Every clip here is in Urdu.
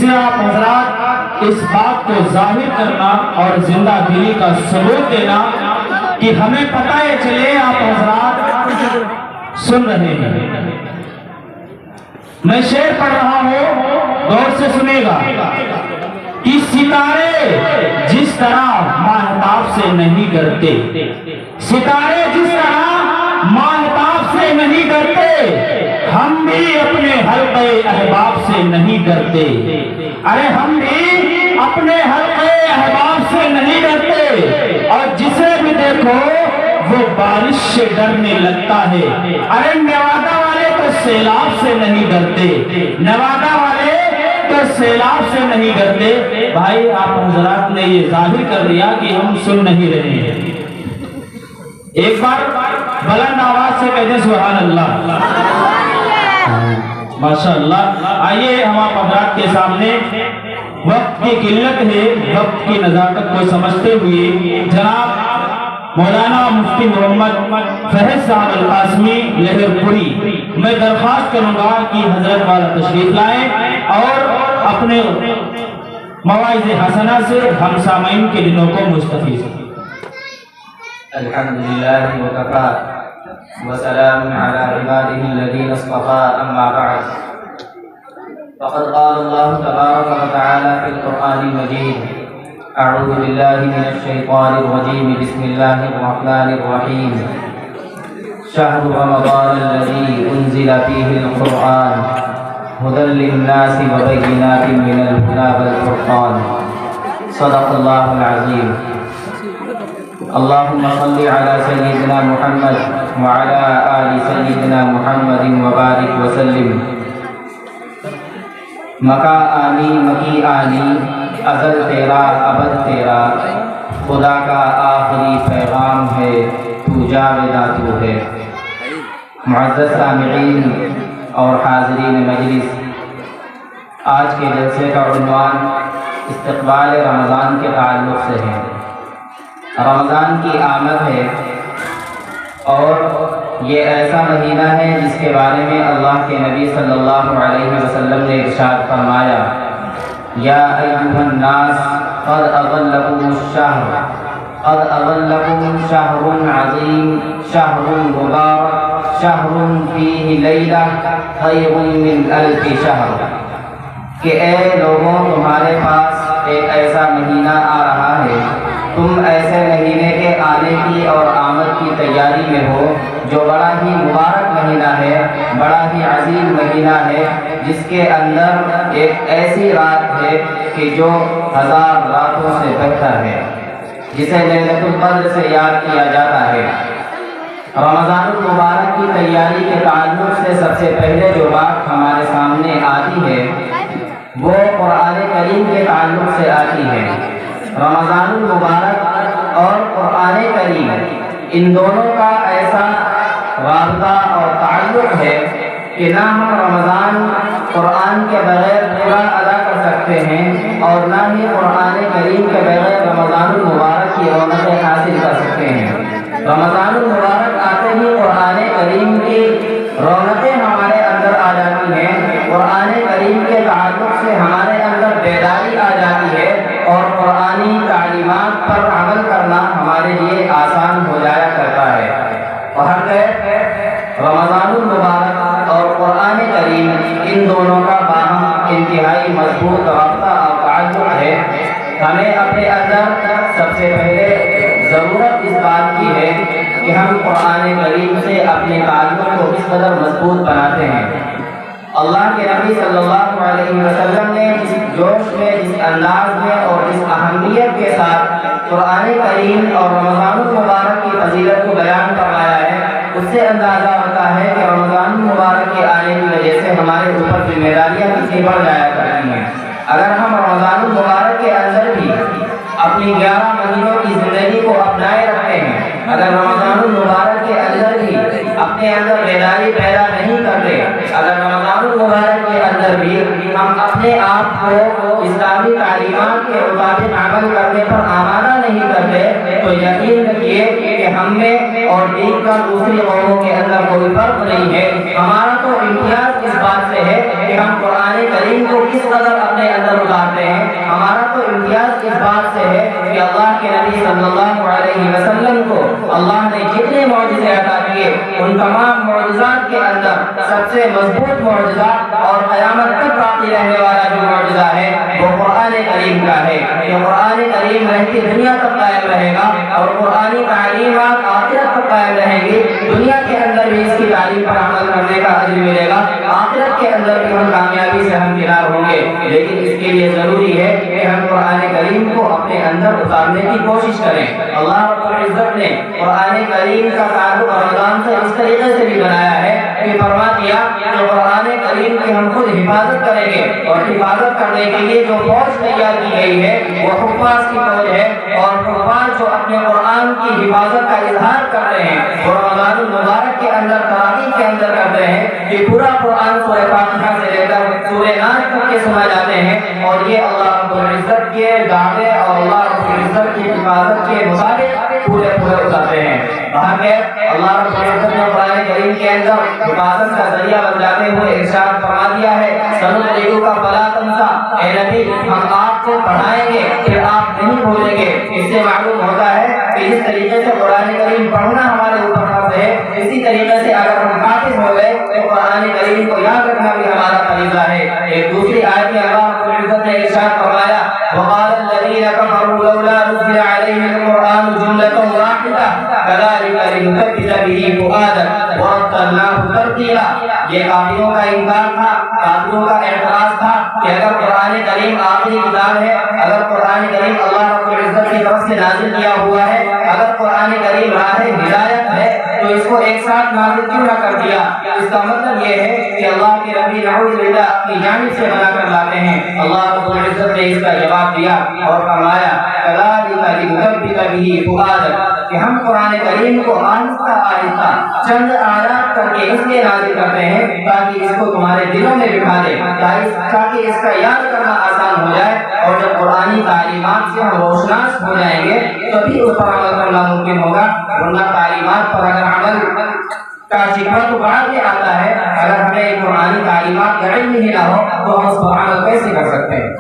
سے آپ حضرات اس بات کو ظاہر کرنا اور زندہ دلی کا ثبوت دینا کہ ہمیں پتہ چلے آپ حضرات سن رہے ہیں۔ میں شعر پڑھ رہا ہوں، غور سے سنے گا کہ ستارے جس طرح ماہتاب سے نہیں ڈرتے، ستارے جس طرح ماہتاب سے نہیں ڈرتے، ہم بھی اپنے حلقے احباب سے نہیں ڈرتے۔ ارے ہم بھی اپنے حلقے احباب سے نہیں ڈرتے، اور جسے بھی دیکھو وہ بارش سے ڈرنے لگتا ہے۔ ارے نوادہ والے تو سیلاب سے نہیں ڈرتے، نوادہ والے تو سیلاب سے نہیں ڈرتے۔ بھائی آپ حضرات نے یہ ظاہر کر دیا کہ ہم سن نہیں رہے ہیں۔ ایک بار بلند آواز سے کہتے سبحان اللہ، ماشاءاللہ۔ آئیے ہم آپ حضرات کے سامنے، وقت کی قلت ہے، وقت کی نزاکت کو سمجھتے ہوئے جناب مولانا مفتی محمد فہد صاحب القاسمی لہر پوری میں درخواست کروں گا کہ حضرت والا تشریف لائیں اور اپنے مواعظ حسنہ سے ہم سامعین کے دلوں کو مستفیض کریں۔ الحمدللہ وکفا وسلام علی عبادہ الذین اصطفى، اما بعد فقد قال اللہ تبارک وتعالی فی القرآن المجید: اعوذ باللہ من الشیطان الرجیم، بسم اللہ الرحمن الرحیم۔ شہر رمضان الذی انزل فیہ القرآن ہدی للناس وبینات من الہدی والفرقان۔ صدق اللہ العظیم۔ اللہم صل علی سیدنا محمد وعلی آل سیدنا محمد وبارک وسلم۔ مکہ آنی مکی آنی، ازل تیرا ابد تیرا، خدا کا آخری پیغام ہے، تو جاویدہ تو ہے۔ معزز سامعین اور حاضرین مجلس، آج کے جلسے کا عنوان استقبال رمضان کے تعلق سے ہے۔ رمضان کی آمد ہے اور یہ ایسا مہینہ ہے جس کے بارے میں اللہ کے نبی صلی اللہ علیہ وسلم نے ارشاد فرمایا: یا ایھا الناس قد اظلکم الشہر، قد اظلکم شہر عظیم، شہر مبارک، شہر فیہ لیلہ خیر من الف شہر۔ کہ اے لوگوں، تمہارے پاس ایک ایسا مہینہ آ رہا ہے، تم ایسے مہینے کے آنے کی اور آمد کی تیاری میں ہو جو بڑا ہی مبارک مہینہ ہے، بڑا ہی عظیم مہینہ ہے، جس کے اندر ایک ایسی رات ہے کہ جو 1000 راتوں سے بہتر ہے، جسے لیلۃ القدر سے یاد کیا جاتا ہے۔ رمضان المبارک کی تیاری کے تعلق سے سب سے پہلے جو بات ہمارے سامنے آتی ہے وہ قرآن کریم کے تعلق سے آتی ہے۔ رمضان المبارک اور قرآن کریم، ان دونوں کا ایسا رابطہ اور تعلق ہے کہ نہ ہم رمضان قرآن کے بغیر پورا ادا کر سکتے ہیں، اور نہ ہی قرآن کریم کے بغیر رمضان المبارک کی رونقیں حاصل کر سکتے ہیں۔ رمضان المبارک آتے ہی قرآن کریم کی رونقیں ہمارے اندر آ جاتی ہیں، قرآن کریم کے تعلق سے ہمارے اندر بیداری آ جاتی ہے، اور قرآنی تعلیمات پر عمل کرنا ہمارے لیے آسان ہو جایا کرتا ہے۔ رمضان المبارک اور قرآن کریم، ان دونوں کا باہم انتہائی مضبوط رابطہ اور تعلق ہے۔ ہمیں اپنے اندر سب سے پہلے ضرورت اس بات کی ہے کہ ہم قرآن کریم سے اپنے تعلق کو کس قدر مضبوط بناتے ہیں۔ اللہ کے نبی صلی اللہ علیہ وسلم نے جس جوش میں، جس انداز میں اور جس اہمیت کے ساتھ قرآن کریم اور رمضان المبارک کی فضیلت کو بیان فرمایا ہے، اس سے اندازہ ہوتا ہے کہ رمضان المبارک کے آنے کی وجہ سے ہمارے اوپر ذمہ داریاں کتنی بڑھ جایا کرتی ہیں۔ اگر ہم رمضان المبارک کے اندر بھی اپنی 11 مہینوں کی زندگی کو اپنائے رکھتے ہیں، اگر رمضان المبارک کے اندر بھی اپنے اندر بیداری پیدا نہیں کرتے، اگر رمضان المبارک کے اندر بھی ہم اپنے آپ کو اسلامی تعلیمات کے مطابق عمل کرنے پر آمادہ نہیں کرتے تو یقین رکھیے کہ ہم میں اور دین کا دوسری قوموں کے اندر کوئی فرق نہیں ہے۔ ہمارا تو امتیاز اس بات سے ہے کہ ہم قرآن کریم کو کس قدر اپنے اندر اتارتے ہیں۔ ہمارا تو امتیاز اس بات سے ہے کہ اللہ کے نبی صلی اللہ علیہ وسلم کو اللہ نے جتنے معجزے عطا کیے ان تمام معجزات کے اندر سب سے مضبوط معجزہ اور قیامت تک باقی رہنے والا جو معجزہ ہے وہ قرآن کریم کا ہے۔ یہ قرآن کریم رہتی دنیا تک قائم رہے گا اور قرآنی تعلیمات آخرت تک قائم رہیں گی۔ دنیا کے اندر بھی اس کی تعلیم پر عمل کرنے کا اجر ملے گا، آخرت کے اندر بھی ہم کامیابی سے ہمکنار ہوں گے۔ لیکن اس کے لیے ضروری ہے کہ ہم قرآن کریم کو اپنے اندر اتارنے کی کوشش کریں۔ اللہ رب العزت نے قرآن کریم کا تعلق رمضان سے اس طریقے سے بھی بنایا ہے کہ فرما دیا کہ قرآن کریم کی ہم خود حفاظت کریں گے، اور حفاظت کرنے کے لیے جو فوج تیار کی گئی ہے وہ حفاظ کی فوج ہے، اور حفاظ جو اپنے قرآن کی حفاظت کا اظہار کرتے ہیں وہ رمضان المبارک کے اندر تراویح کے اندر کرتے ہیں کہ پورا قرآن سورہ فاتحہ سے لے کر سورہ ناس تک کے سنا جاتے ہیں، اور یہ اللہ رب العزت کے دعوے اور اللہ رب العزت کی حفاظت کے مطابق پورے اتارتے ہیں۔ اللہ رب العزت نے قرآن کریم کے اندر حفاظت کا ذریعہ بن جاتے ہوئے ارشاد فرما دیا ہے سنقرئک فلا تنسى، اے نبی ہم آپ کو پڑھائیں گے پھر آپ نہیں بھولیں گے۔ اس سے معلوم ہوتا ہے کہ جس طریقے سے قرآن کریم پڑھنا ہمارے اوپر فرض ہے، اسی طریقے سے اگر ہم حافظ ہو گئے تو قرآن کریم کو یاد رکھنا بھی ہمارا فریضہ ہے۔ ایک دوسری آیت میں اللہ رب العزت نے ارشاد فرمایا وقال الذين كفروا لولا نزل عليه القرآن جملة واحدة كذلك لنثبت به فؤادك ورتلناه ترتيلا۔ یہ کافروں کا انکار تھا، کافروں کا اعتراض تھا کہ اگر قرآن کریم آخری کتاب ہے، اگر قرآن کریم اللہ رب العزت کی طرف سے نازل کیا ہوا ہے، اگر قرآن کریم راہ ہدایت ہے تو اس کو ایک ساتھ نازل کیوں نہ کر دیا؟ اس کا مطلب یہ ہے کہ اللہ کے نبی نعوذ باللہ اپنی جانب سے بنا کر لاتے ہیں۔ اللہ رب العزت نے اس کا جواب دیا اور فرمایا كذلك لنثبت به فؤادك، کہ ہم قرآن کریم کو آہستہ آہستہ چند آیات کر کے اس لیے نازل کرتے ہیں تاکہ اس کو تمہارے دلوں میں بٹھا دے، تاکہ اس کا یاد کرنا آسان ہو جائے، اور جب قرآنی تعلیمات سے ہم روشناس ہو جائیں گے تبھی اس پر عمل کرنا ممکن ہوگا، ورنہ تعلیمات پر اگر عمل کا شکوہ تو بعد میں آتا ہے، اگر ہمیں قرآنی تعلیمات کا علم ہی نہ ہو تو ہم اس پر عمل کیسے کر سکتے ہیں؟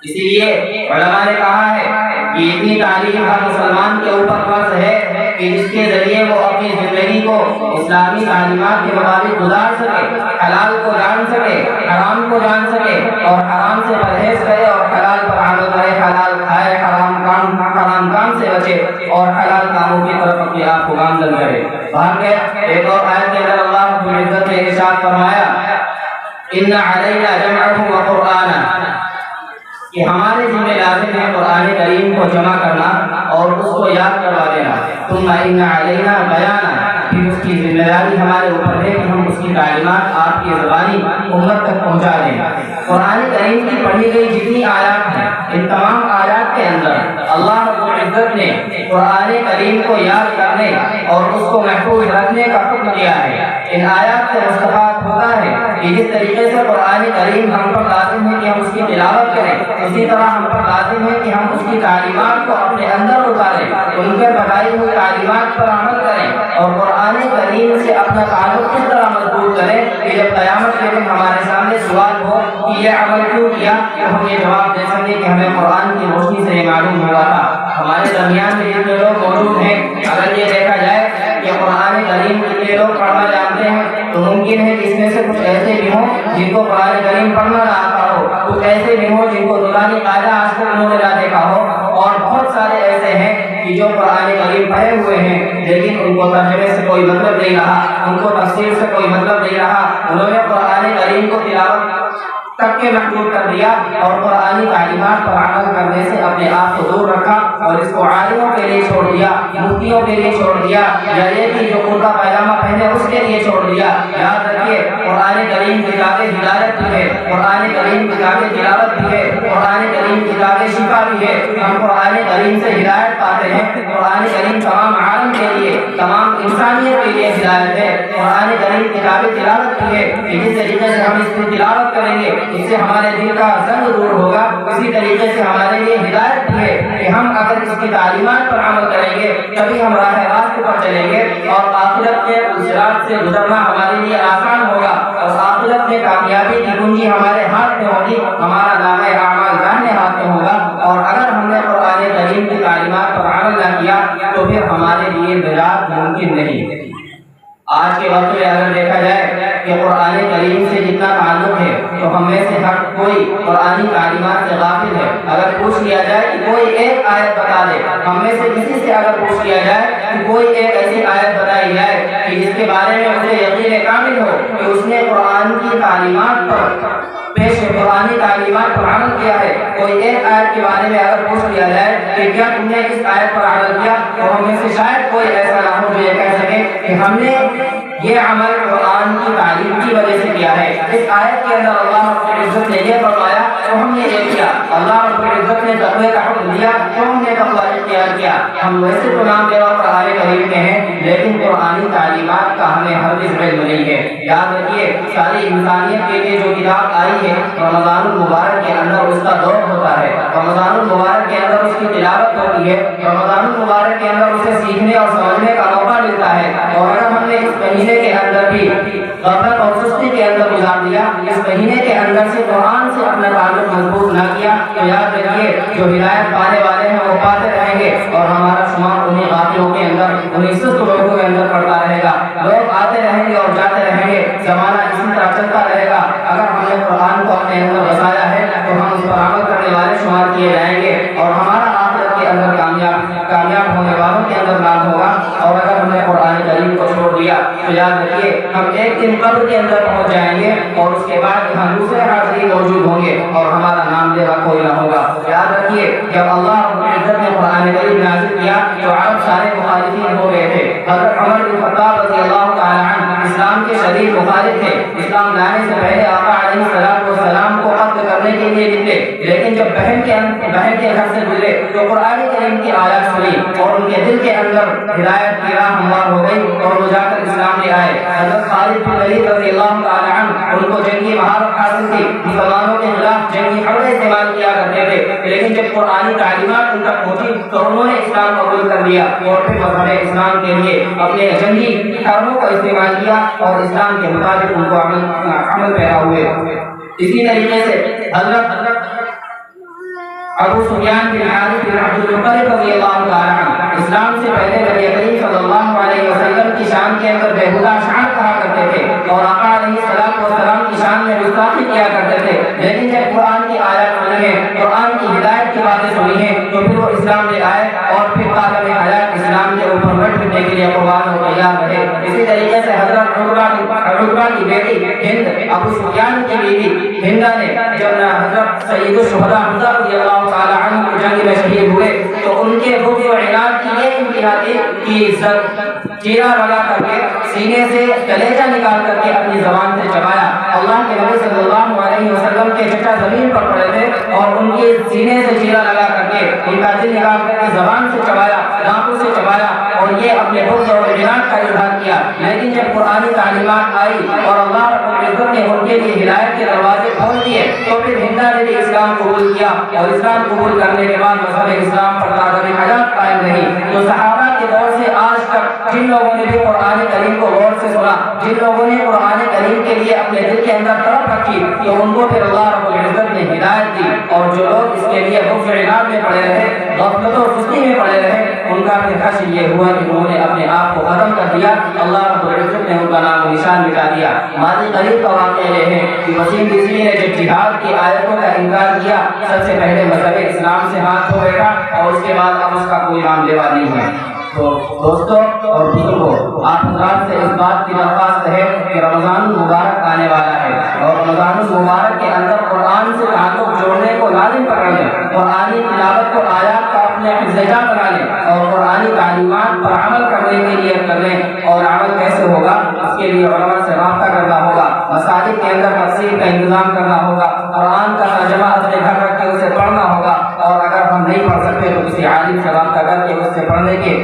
اسی لیے علماء نے کہا ہے کہ اتنی تعلیم ہر مسلمان کے اوپر فرض ہے کہ جس کے ذریعے وہ اپنی زندگی کو اسلامی تعلیمات کے مطابق گزار سکے، حلال کو جان سکے، حرام کو جان سکے، اور حرام سے پرہیز کرے اور حلال پر عمل کرے، حلال کھائے، حرام کام سے بچے اور حلال کاموں کی طرف اپنے آپ کو گامزن کرے۔ ایک اور آیت کے اندر اللہ رب العزت نے ارشاد فرمایا ان علینا جمعہ وقرآنہ، کہ ہمارے ذمہ لازم ہے قرآن کریم کو جمع کرنا اور اس کو یاد کروا دینا، ثم ان علینا بیانہ، پھر اس کی ذمہ داری ہمارے اوپر ہے کہ ہم اس کی تعلیمات آپ کی زبانی امت تک پہنچا دیں۔ قرآن کریم کی پڑھی گئی جتنی آیات ہیں ان تمام آیات کے اندر اللہ رب العزت نے قرآن کریم کو یاد کرنے اور اس کو محفوظ رکھنے کا حکم دیا ہے۔ ان آیات سے مستفاد ہوتا ہے کہ جس طریقے سے قرآن کریم ہم پر لازم ہے کہ ہم اس کی تلاوت کریں، اسی طرح ہم پر لازم ہے کہ ہم اس کی تعلیمات کو اپنے اندر اتاریں، ان کے بتائی ہوئی تعلیمات پر عمل کریں، اور قرآن کریم سے اپنا تعلق اس طرح مضبوط کریں کہ جب قیامت کے دن ہمارے سامنے سوال ہو کہ یہ عمل کیوں کیا تو ہم یہ جواب دے سکیں کہ ہمیں قرآن کی روشنی سے یہ معلوم ہوا تھا۔ ہمارے درمیان میں جتنے لوگ موجود ہیں، اگر یہ دیکھا جائے کہ قرآن کریم کتنے لوگ پڑھنا جانتے ہیں تو ممکن ہے کہ اس میں سے کچھ ایسے بھی ہوں جن کو قرآن کریم پڑھنا نہ آتا ہو، کچھ ایسے بھی ہوں جن کو نورانی قاعدہ آج تک انہوں نے نہ دیکھا ہو، اور بہت سارے ایسے ہیں کہ جو قرآن کریم پڑھے ہوئے ہیں لیکن ان کو ترجمے سے کوئی مطلب نہیں رہا، ان کو تفسیر سے کوئی مطلب نہیں رہا، انہوں نے قرآن کریم کو تلاوت تک کے محدود کر دیا اور قرآنی تعلیمات پر عمل کرنے سے اپنے آپ کو دور رکھا، اور اس کو عالموں کے لیے چھوڑ دیا، مفتیوں کے لیے چھوڑ دیا، یا یہ کہ جو کرتا پائجامہ پہنے اس کے لیے چھوڑ دیا۔ یاد رکھیے قرآن کریم کتاب ہدایت بھی ہے، قرآن کریم کتاب تلاوت بھی ہے، قرآن قرآن کریم کتاب شفا بھی ہے، ہم قرآن کریم سے ہدایت پاتے ہیں۔ قرآن کریم تمام عالم کے لیے، تمام انسانیت کے لیے ہدایت ہے۔ قرآن کریم کتاب تلاوت بھی ہے کہ جس طریقے سے ہم اس کی تلاوت کریں گے اس سے ہمارے دل کا زنگ دور ہوگا، اسی طریقے سے ہمارے لیے ہدایت بھی ہے کہ ہم اگر اس کی تعلیمات پر عمل کریں گے تبھی ہم راہ راست پر چلیں گے اور آخرت کے صراط سے گزرنا ہمارے لیے آسان ہوگا، اور آخرت میں کامیابی کی کنجی ہمارے ہاتھ میں ہوگی، ہمارا نامہ اعمال داہنے ہاتھ میں ہوگا۔ اور اگر ہم نے قرآن کریم کی تعلیمات پر عمل نہ کیا تو پھر ہمارے لیے نجات ممکن نہیں۔ آج کے وقت میں اگر دیکھا جائے کہ قرآن کریم سے جتنا تعلق ہے تو ہم میں سے ہر کوئی قرآنی تعلیمات سے غافل ہے۔ اگر پوچھ لیا جائے کہ کوئی ایک آیت بتا دے، ہم میں سے کسی سے اگر پوچھ لیا جائے کہ کوئی ایک ایسی آیت بتائی جائے کہ جس کے بارے میں اسے یقین کامل ہو کہ اس نے قرآن کی تعلیمات پر قرآنی تعلیمات پر عمل کیا ہے، کوئی ایک آیت کے بارے میں اگر پوچھ لیا جائے کہ کیا تم نے اس آیت پر عمل کیا، تو ہم میں سے شاید کوئی ایسا نہ ہو جو یہ کہہ سکے کہ ہم نے یہ عمل قرآن کی تعلیم کی وجہ سے کیا ہے۔ اس آیت کے اندر اللہ رب العزت نے یہ فرمایا تو ہم نے یہ کیا، اللہ رب العزت نے تقوی کا حکم دیا تو ہم نے تقوی اختیار کیا۔ ہم ویسے تو نام دیوا قرآن کریم میں ہیں لیکن قرآنی تعلیمات کا ہمیں ہرگز علم نہیں ہے۔ یاد رکھیے ساری انسانیت کے لیے جو کتاب آئی ہے رمضان المبارک کے اندر اس کا دور ہوتا ہے، رمضان المبارک کے اندر اس کی تلاوت ہوتی ہے، رمضان المبارک کے اندر اسے سیکھنے اور سمجھنے کا موقع ملتا ہے۔ اور اگر ہم نے اس مہینے کے اندر بھی غفلت اور سستی کے اندر گزار دیا، اس مہینے کے اندر سے قرآن سے اپنا تعلق مضبوط نہ کیا تو یاد رکھیے جو ہدایت پانے والے ہیں وہ پاتے رہیں گے اور ہمارا شمار انہیں غافلوں کے اندر، انہیں سست لوگوں کے اندر پڑتا رہے گا۔ لوگ آتے رہیں گے اور جاتے رہیں گے، زمانہ اسی طرح چلتا رہے گا۔ اگر ہم نے قرآن کو اپنے اندر بسایا ہے تو ہم اس پر عمل کرنے والے شمار کیے جائیں گے اور ہمارا آخرت کے اندر کامیاب ہونے والوں کے اندر نام ہوگا۔ اور اگر ہم نے قرآن کریم کو چھوڑ دیا تو یاد رکھیے ہم ایک دن قبر کے اندر پہنچ جائیں گے اور اس کے بعد یہاں دوسرے حاضرین موجود ہوں گے اور ہمارا نام لیوا کوئی نہ ہوگا۔ یاد رکھیے جب اللہ رب العزت نے قرآن کریم نازل کیا تو عرب سارے مخالفین ہو گئے تھے۔ حضرت عمر بن خطاب رضی اللہ تعالی عنہ اسلام کے شدید مخالف تھے، اسلام لانے سے پہلے آقا علیہ السلام کو قتل کرنے کے لیے نکلے، لیکن جب بہن کے گھر سے گزرے تو قرآن کریم کی آیات سنی اور ان کے دل کے اندر ہدایت کی راہ ہموار ہو گئی اور وہ جا کر اسلام لے آئے۔ حضرت خالد بن ولید رضی اللہ تعالی عنہ ان کو جنگی مہارت حاصل تھی، مسلمانوں کے خلاف جنگی حربے استعمال کیا کرتے تھے، لیکن جب قرآنی تعلیمات ان تک پہنچی تو انہوں نے اسلام قبول کر لیا اور پھر مذہب اسلام کے لیے اپنے جنگی حربوں کا استعمال کیا اور اسلام کے مطابق ان کو عمل پیرا ہوئے۔ اسی طریقے سے حضرت ابو سفیان بن حارث بن عبد المطلب رضی اللہ تعالی عنہ اسلام سے پہلے نبی کریم صلی اللہ علیہ وسلم کی شان کے اندر بےہودہ اشعار کہا کرتے تھے اور آقا علیہ السلام کی شان میں گستاخی کیا کرتے تھے، لیکن جب قرآن کی آیات سنی ہے، قرآن کی ہدایت کی باتیں سنی ہیں تو پھر وہ اسلام لے آئے اور پھر قادم حیات اسلام کے اوپر لٹ پٹنے کے لیے قربان ہو تیار رہے۔ اسی طریقے سے حضرت عقبہ کی بیٹی ہند ابو سفیان کی بیوی ہندا نے جب حضرت سید الشہداء حمزہ رضی اللہ تعالی عنہ کو جنگ میں شہید ہوئے تو ان کے بغض و عناد کی یہ انتہا تھی کہ چیرا لگا کر کے سینے سے کلیجہ نکال کر کے اپنی زبان سے چبایا۔ اللہ کے نبی صلی اللہ علیہ وسلم کے چچا زمین پر پڑے تھے اور ان کے سینے سے چیرا لگا کر کے ان کا دل نکال کر کے زبان سے چبایا، دانتوں سے چبایا اور یہ اپنے بغض اور عناد کا اظہار کیا۔ لیکن جب قرآنی تعلیمات آئی اور اللہ رب العزت نے ان کے لیے ہدایت کے دروازے کھول دیے تو پھر ہندا نے بھی اسلام قبول کیا اور اسلام قبول کرنے کے بعد مذہب اسلام پر قادم حیات قائم رہی۔ تو صحابہ کے دور سے آج تک جن لوگوں نے بھی قرآن کریم کو غور سے سنا، جن لوگوں نے قرآن کریم کے لیے اپنے دل کے اندر طرف رکھی تو ان کو پھر اللہ رب العزت نے ہدایت دی، اور جو لوگ اس کے لیے بغض و عناد میں پڑے رہے، غفلت و سستی میں پڑے رہے، ان کا پھر حشر یہ ہوا کہ انہوں نے اپنے آپ کو ختم کر دیا، اللہ رب العزت نے ان کا نام و نشان مٹا دیا۔ ماضی قریب کا واقعہ یہ ہے کہ وسیم بصری نے جب جہاد کی آیتوں کا انکار کیا سب سے پہلے مذہب اسلام سے ہاتھ دھو بیٹھا اور اس کے بعد اب اس کا کوئی نام لیوا نہیں ہے۔ تو دوستوں اور بزرگوں، آپ حضرات سے اس بات کی درخواست ہے کہ رمضان المبارک آنے والا ہے اور رمضان المبارک کے اندر قرآن سے تعلق جوڑنے کو لازم پکڑ لیں، قرآنی تلاوت کو آیات کا اپنے حفظ جا بنا لیں اور قرآنی تعلیمات پر عمل کرنے کے لیے کر لیں۔ اور عمل کیسے ہوگا؟ اس کے لیے علماء سے رابطہ کرنا ہوگا، مساجد کے اندر تفسیر کا انتظام کرنا ہوگا، قرآن کا ترجمہ اپنے گھر رکھ کے اسے پڑھنا پہ تو کسی عالم سے رابطہ کر کے اس سے پڑھنے کے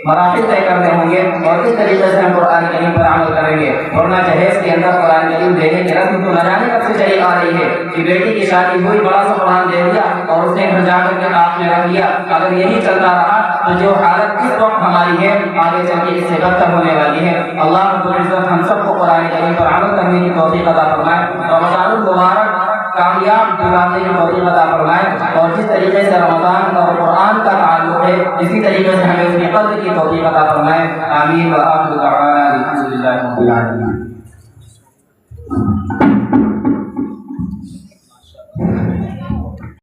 مراحل طے کرنے ہوں گے اور اس طریقے سے ہم قرآن کریم پر عمل کریں گے، ورنہ جہیز کے اندر قرآن کریم دینے کی رسم تو نہ جانے کب سے چلی آ رہی ہے کہ بیٹی کی شادی ہوئی، بڑا سا قرآن دے دیا اور اس نے گھر جا کر کے آپ نے رکھ دیا۔ اگر یہی چلتا رہا تو جو حالت اس وقت ہماری ہے آگے چل کے اس سے بدتر ہونے والی ہے۔ اللہ رب العزت ہم سب کو قرآن کریم پر عمل کرنے کی توفیق عطا فرمائے، رمضان المبارک کامیاب گزارنے کی توفیق عطا فرمائے، اور جس طریقے سے رمضان اور قرآن کا تعلق ہے اسی طریقے سے ہمیں اس کی قدر کی توفیق عطا فرمائے۔ آمین و آخر دعوانا الحمد للہ رب العالمین۔